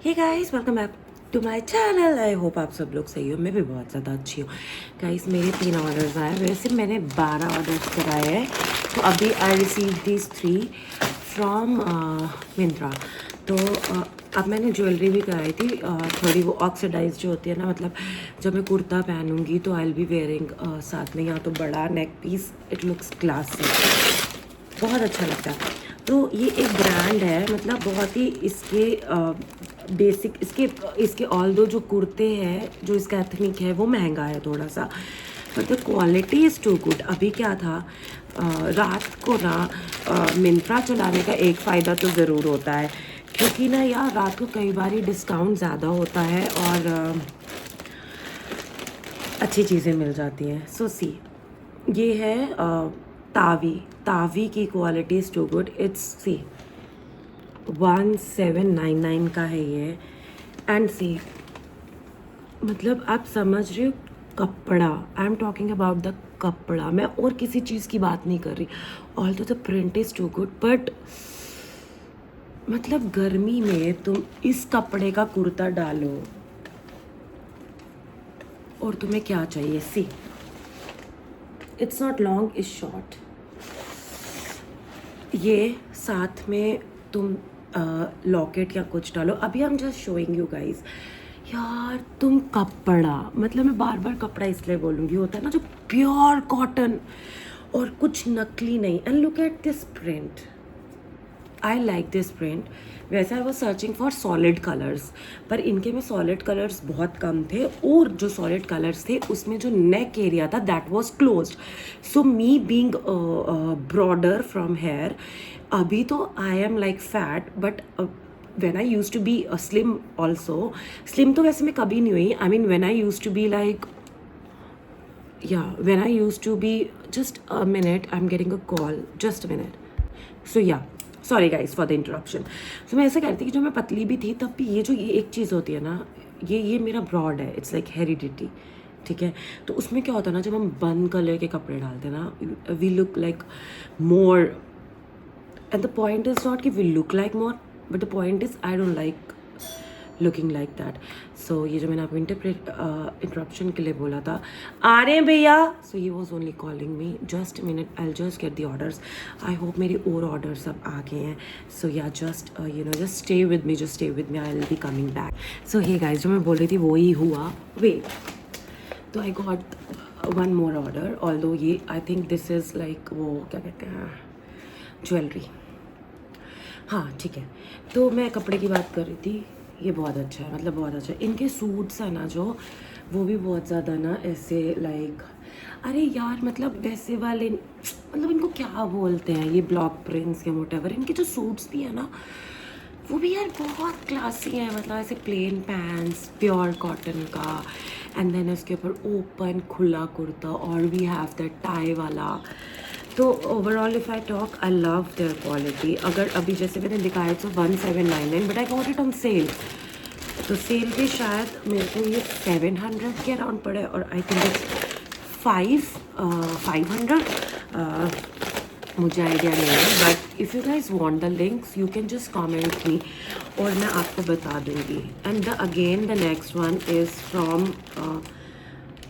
Hey guys, welcome back to my channel. I hope आप सब लोग सही हो। मैं भी बहुत ज़्यादा अच्छी हूँ। गाइस, मेरे 3 ऑर्डर्स आए। वैसे मैंने 12 ऑर्डर्स कराए हैं। तो अभी I receive this 3 from Myntra. तो अब मैंने ज्वेलरी भी कराई थी। थोड़ी वो ऑक्सीडाइज जो होती है ना, मतलब जब मैं कुर्ता पहनूंगी तो आई विल बी वेयरिंग साथ में या तो बड़ा neck piece. It looks classy, बहुत अच्छा लगता है। तो ये एक ब्रांड है, मतलब बहुत ही इसके बेसिक इसके ऑल दो जो कुर्ते हैं, जो इसका एथनिक है वो महंगा है थोड़ा सा, but the quality is too good. अभी क्या था, रात को ना मिंत्रा चलाने का एक फ़ायदा तो ज़रूर होता है, क्योंकि ना यार रात को कई बार डिस्काउंट ज़्यादा होता है और अच्छी चीज़ें मिल जाती हैं। सो सी, ये है तावी तावी की quality is too good. It's C 1799 का है ये। एंड सी, मतलब आप समझ रहे हो, कपड़ा, I am talking about the कपड़ा, मैं और किसी चीज़ की बात नहीं कर रही। ऑल तो the print is too good, but मतलब गर्मी में तुम इस कपड़े का कुर्ता डालो और तुम्हें क्या चाहिए। See, it's not long, it's short. ये साथ में तुम लॉकेट या कुछ डालो। अभी I am just showing you guys. यार तुम कपड़ा, मतलब मैं बार बार कपड़ा इसलिए बोलूँगी, होता है ना जो प्योर कॉटन और कुछ नकली नहीं। And look at this print, I like this print. वैसे I was searching for solid colours, पर इनके में सॉलिड कलर्स बहुत कम थे, और जो सॉलिड कलर्स थे उसमें जो नेक एरिया था that was closed. So me being broader from here, अभी तो I am like fat, but when I used to be slim also, slim तो वैसे मैं कभी नहीं हुई। I mean when I used to be like, yeah, when I used to be, just a minute, I'm getting a call, just a minute. So yeah, sorry guys for the interruption. तो मैं ऐसा कहती कि जो मैं पतली भी थी तब भी ये एक चीज़ होती है ना, ये मेरा ब्रॉड है, इट्स लाइक हेरिडिटी, ठीक है। तो उसमें क्या होता है ना, जब हम बन कलर के कपड़े डालते हैं ना, we look like more. And the point is not कि we look like more, but the point is I don't like looking like that. So ये जो मैंने आपको इंटरप्शन के लिए बोला था, आ रहे हैं भैया। So he was only calling me, just minute, I just get the orders. I hope मेरी और ऑर्डर सब आ गए हैं। So yeah just just stay with me, just stay with me, I will be coming back. So hey guys, जो मैं बोल रही थी वो ही हुआ। वे, तो I got one more order, although ये I think this is like, वो क्या कहते हैं, ज्वेलरी। हाँ ठीक है। तो मैं कपड़े की बात कर रही थी। ये बहुत अच्छा है, मतलब बहुत अच्छा है। इनके सूट्स हैं ना जो, वो भी बहुत ज़्यादा ना ऐसे लाइक, अरे यार मतलब वैसे वाले, मतलब इनको क्या बोलते हैं, ये ब्लॉक प्रिंट्स या व्हाटएवर, इनके जो सूट्स भी है ना वो भी यार बहुत क्लासी है। मतलब ऐसे प्लेन पैंट्स, प्योर कॉटन का, एंड देन उसके ऊपर ओपन खुला कुर्ता, और वी हैव द टाई वाला। तो overall if I talk, I love there quality. अगर अभी जैसे मैंने दिखाया तो 1799, but I got it on sale. तो सेल पे शायद मेरे को ये 700 के अराउंड पड़े, और आई थिंक इट्स 500। मुझे आइडिया नहीं है, but if you guys want the links you can just comment me और मैं आपको बता दूँगी। And the again the next one is from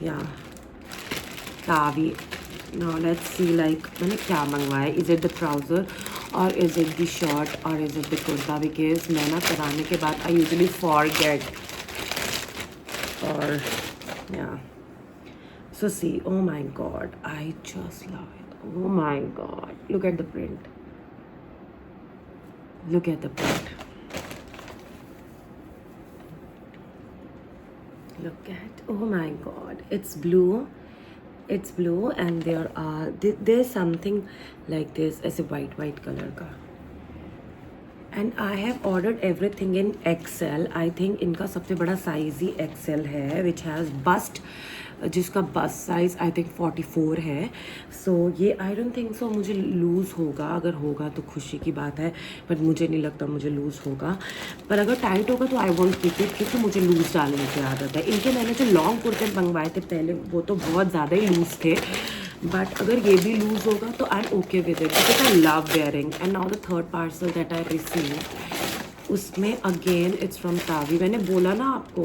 या Tawi. Now let's see, like मैंने क्या मंगवाया, इज़ इट द ट्राउज़र और इज़ इट द शर्ट और is it the kurta, because मैं ना कराने के बाद आई यूजुअली फॉरगेट। और या so see, oh my god, I just love it. Oh my god, look at the print, look at the print, look at, oh my god, it's blue, it's blue, and there are there's something like this as a white color ka. And I have ordered everything in XL. I think इनका सबसे बड़ा size ही XL है, which has bust, जिसका bust size I think 44 है। सो ये I don't think so मुझे loose होगा, अगर होगा तो खुशी की बात है, बट मुझे नहीं लगता मुझे लूज़ होगा। पर अगर टाइट होगा तो आई वॉन्ट कीप इट, क्योंकि मुझे लूज़ डालने की आदत है। इनके मैंने जो लॉन्ग कुर्ते मंगवाए थे पहले, वो तो बहुत ज़्यादा ही लूज़ थे, बट अगर ये भी लूज़ होगा तो I am okay with it, because I love wearing. And now the third parcel that I receive, उसमें अगेन इट्स फ्रॉम तावी। मैंने बोला ना आपको,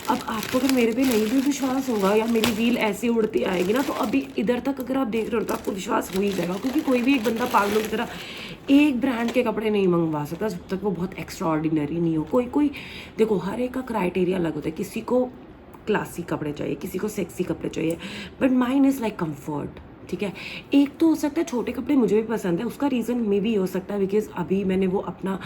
अब आपको अगर मेरे पे नहीं भी विश्वास होगा या मेरी रील ऐसी उड़ती आएगी ना, तो अभी इधर तक अगर आप देख रहे हो तो आपको विश्वास हो ही जाएगा, क्योंकि कोई भी एक बंदा पागलों की तरह एक ब्रांड के कपड़े नहीं मंगवा सकता जब तक वो बहुत एक्स्ट्रा ऑर्डिनरी नहीं हो। कोई कोई देखो, हर एक का क्राइटेरिया अलग होता है। किसी को क्लासी कपड़े चाहिए, किसी को सेक्सी कपड़े चाहिए, but mine is like comfort. ठीक है, एक तो हो सकता है छोटे कपड़े मुझे भी पसंद है, उसका रीज़न मे भी हो सकता है बिकॉज अभी मैंने वो अपना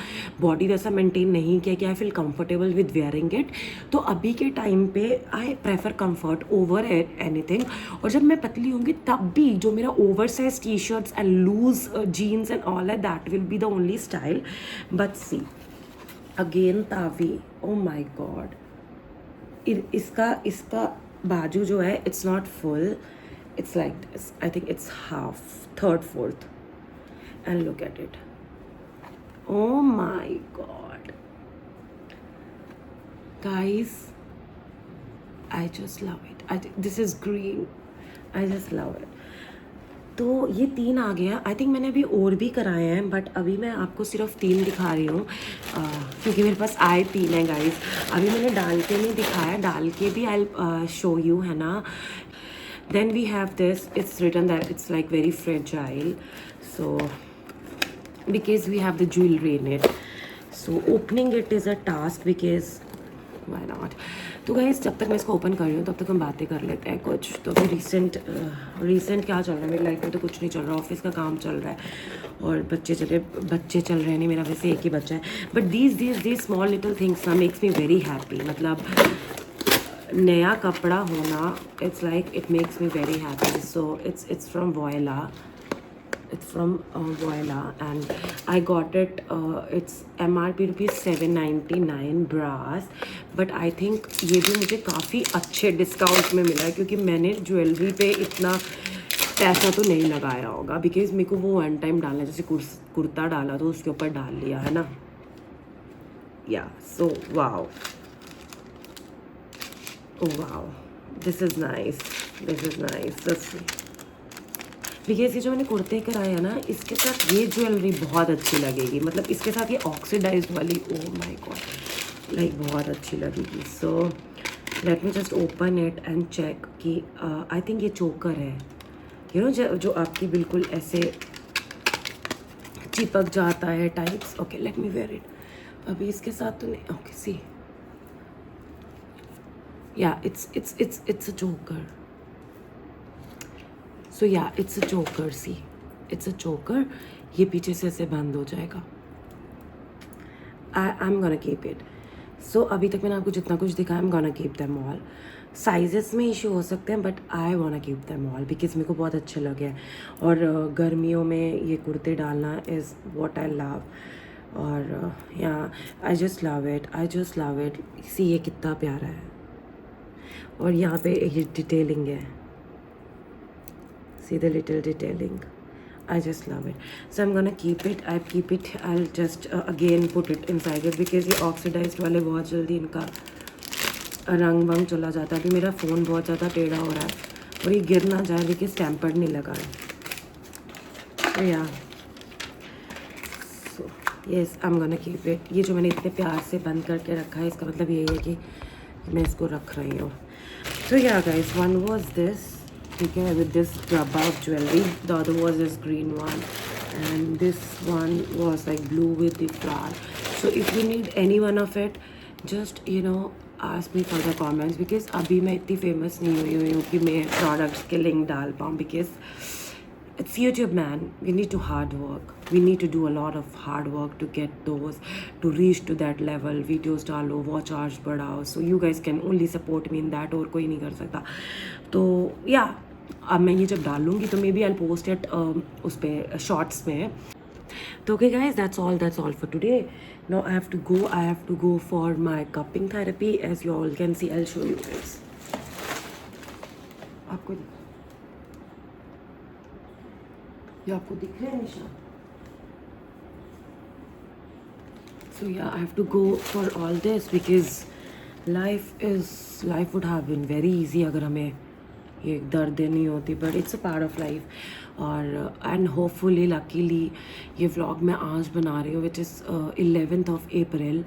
बॉडी वैसा मेंटेन नहीं किया कि I feel comfortable with wearing it. तो अभी के टाइम पे I prefer comfort over anything. और जब मैं पतली होंगी तब भी जो मेरा oversize t-shirts and loose jeans and all है, that will be the only style. But see again तावी, ओ माई गॉड, इसका बाजू जो है it's not full, it's like I think it's half, third, fourth, and look at it. Oh my god, guys, I just love it. I think this is green. I just love it. तो ये 3 आ गया। I think मैंने अभी और भी कराए हैं, but अभी मैं आपको सिर्फ 3 दिखा रही हूँ क्योंकि मेरे पास आए 3 हैं गाइस। अभी मैंने डाल के नहीं दिखाया, डाल के भी आई शो यू, है ना। Then we have this, it's written that it's like very fragile, so because we have the jewelry in it, so opening it is a task because why not। तो guys जब तक मैं इसको open कर रही हूँ तब तक हम बातें कर लेते हैं कुछ। तो अभी रिसेंट क्या चल रहा है मेरी लाइफ में, तो कुछ नहीं चल रहा, ऑफिस का काम चल रहा है और बच्चे चल रहे हैं। नहीं, मेरा वैसे एक ही बच्चा है, but these small little things ना मेक्स मी वेरी हैप्पी। मतलब नया कपड़ा होना, it's like it makes me very happy. So it's from Voylla, and I got it, it's MRP rupees 799 brass. But I think ये भी मुझे काफ़ी अच्छे डिस्काउंट में मिला है, क्योंकि मैंने ज्वेलरी पे इतना पैसा तो नहीं लगाया होगा, बिकॉज मेरे को वो वन टाइम डालना, जैसे कुर्ता डाला तो उसके ऊपर डाल लिया, है ना। या so wow, oh wow, this is nice, because ये जो मैंने कुर्ते कराए हैं ना, इसके साथ ये ज्वेलरी बहुत अच्छी लगेगी। मतलब इसके साथ ये ऑक्सीडाइज्ड वाली, ओह माय गॉड, लाइक बहुत अच्छी लगेगी। So let me just open it and check कि आई थिंक ये चोकर है, यू नो, जो आपकी बिल्कुल ऐसे चिपक जाता है types. Okay, let me wear it. अभी इसके साथ तो नहीं, okay see, yeah, it's a choker. So yeah, it's a choker, see, it's a choker। ये पीछे से ऐसे बंद हो जाएगा। I'm gonna keep it। So अभी तक मैंने आपको जितना कुछ दिखाया, I'm gonna keep them all। Sizes में इशू हो सकते हैं, but I wanna keep them all because मेरे को बहुत अच्छे लगे। और गर्मियों में ये कुर्ते डालना इज़ what I love। और या आई जस्ट लव इट। सी ये कितना प्यारा है, और यहाँ पे ये डिटेलिंग है, see the little detailing. I just love it, so I'm gonna keep it। I'll just again put it inside it because ये ऑक्सीडाइज्ड वाले बहुत जल्दी इनका रंग वंग चला जाता है। अभी मेरा फ़ोन बहुत ज़्यादा टेढ़ा हो रहा है और ये गिर ना जाए बिकॉज टेम्पर्ड नहीं लगा है। तो या so yes, I am gonna keep it. ये जो मैंने इतने प्यार से बंद करके रखा है, इसका मतलब यही है कि मैं इसको रख रही हूँ। So yeah guys, one was this, okay, with this drabba of jewelry, the other was this green one, and this one was like blue with the flower। So if you need any one of it, just ask me for the comments, because अभी मैं इतनी famous नहीं हुई हूँ कि मैं products के link डाल पाऊँ, because it's YouTube, man, we need to hard work, we need to do a lot of hard work to get those, to reach to that level। videos डालो, watch hours बढ़ाओ, so you guys can only support me in that, और कोई नहीं कर सकता। तो या अब मैं ये जब डालूँगी तो maybe I post it उस पर शॉर्ट्स में। तो okay guys, that's all for today। now I have to go for my cupping therapy, as you all can see। I'll show you guys। आपको दिख रहे हैं निशान? So yeah, I have to go for all this because life would have been very easy अगर हमें ये दर्दें नहीं होती, but it's a part of life. और एंड होपफुली लकीली ये व्लॉग मैं आज बना रही हूँ which is 11th of April.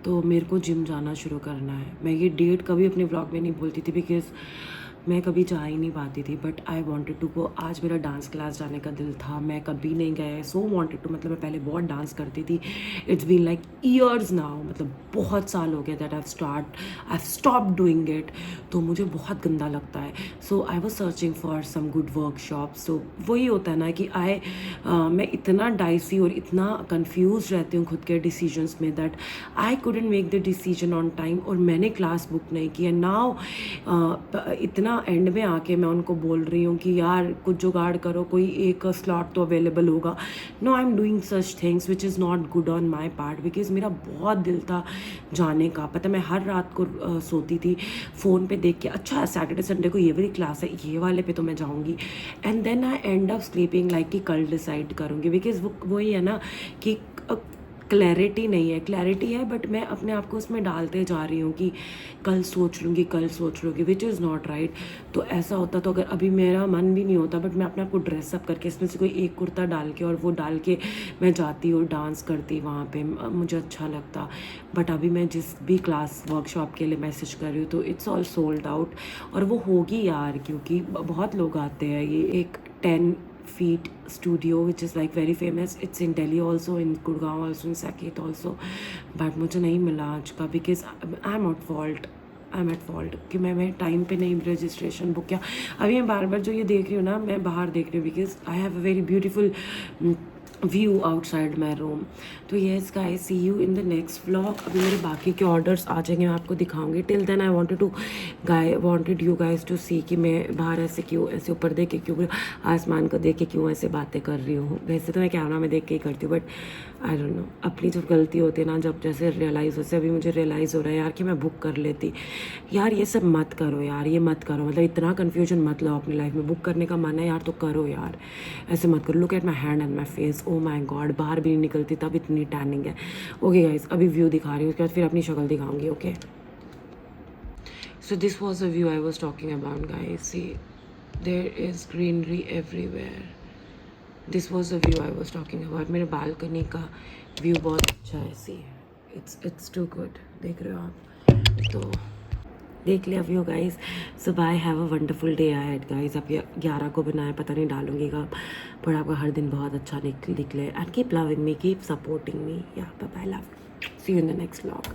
तो मेरे को जिम जाना शुरू करना है। मैं ये डेट कभी अपने व्लॉग में नहीं बोलती थी बिकॉज मैं कभी जा ही नहीं पाती थी, but I wanted to go. आज मेरा डांस क्लास जाने का दिल था, मैं कभी नहीं गया, सो वांटेड टू। मतलब मैं पहले बहुत डांस करती थी, it's been like years now, मतलब बहुत साल हो गए that I stop doing it. तो मुझे बहुत गंदा लगता है, so I was searching for some good workshop. सो वही होता है ना कि मैं इतना डाइसी और इतना कन्फ्यूज रहती हूँ खुद के डिसीजंस में that I couldn't make the decision on time, और मैंने क्लास बुक नहीं की है। नाउ इतना एंड में आके मैं उनको बोल रही हूँ कि यार कुछ जुगाड़ करो, कोई एक स्लॉट तो अवेलेबल होगा। No, I am doing such things which is not good on my part, because मेरा बहुत दिल था जाने का। पता मैं हर रात को सोती थी फ़ोन पे देख के, अच्छा सैटरडे संडे को ये वाली क्लास है, ये वाले पे तो मैं जाऊँगी। And then I end of sleeping like कि कल डिसाइड करूँगी, बिकॉज वही है ना कि क्लैरिटी नहीं है। क्लैरिटी है बट मैं अपने आप को उसमें डालते जा रही हूँ कि कल सोच लूँगी, विच इज़ नॉट राइट। तो ऐसा होता तो अगर अभी मेरा मन भी नहीं होता, बट मैं अपने आप को ड्रेसअप करके इसमें से कोई एक कुर्ता डाल के और वो डाल के मैं जाती और डांस करती वहाँ पे, मुझे अच्छा लगता। बट अभी मैं जिस भी क्लास वर्कशॉप के लिए मैसेज कर रही हूँ तो इट्स ऑल सोल्ड आउट, और वो होगी यार, क्योंकि बहुत लोग आते हैं। ये एक 10 feet studio which is like very famous, it's in Delhi also, in Gurgaon also, in Saket also, but मुझे नहीं मिला आज का because I'm at fault कि मैं टाइम पे नहीं रजिस्ट्रेशन बुक किया। अभी मैं बार बार जो ये देख रही हूँ ना, मैं बाहर देख रही हूँ because I have a very beautiful view outside my room. तो yes guys, see you in the next vlog. अभी मेरे बाकी के ऑर्डर्स आ जाएंगे, मैं आपको दिखाऊंगी। Till then I wanted you guys to see कि मैं बाहर ऐसे ऊपर देख के क्यों, आसमान को देख के क्यों ऐसे बातें कर रही हूँ। वैसे तो मैं कैमरा में देख के ही करती हूँ, बट आई डोंट नो, अपनी जब गलती होती है ना, जब जैसे रियलाइज़ होते, अभी मुझे रियलाइज़ हो रहा है यार कि मैं बुक कर लेती। यार ये सब मत करो यार, ये मत करो, मतलब इतना कन्फ्यूजन मत लो अपनी लाइफ में। बुक करने का मन है यार तो करो यार, ऐसे मत करो। Look at my hand and my face, oh my God, बाहर भी नहीं निकलती तब इतनी टैनिंग है। ओके गाइस, अभी व्यू दिखा रही हूँ, उसके बाद फिर अपनी शक्ल दिखाऊंगी। Okay, so this was the view I was talking about guys. See, there is greenery everywhere. This was the view I was talking about. मेरे बालकनी का व्यू बहुत अच्छा है। See, it's too good. देख रहे हो आप, तो देख लिया view guys. So bye, have a wonderful day ahead guys. अब 11 को बनाया, पता नहीं डालूंगी कब, पर आपका हर दिन बहुत अच्छा निकले। And keep loving me, keep supporting me. Yeah bye, love, see you in the next vlog.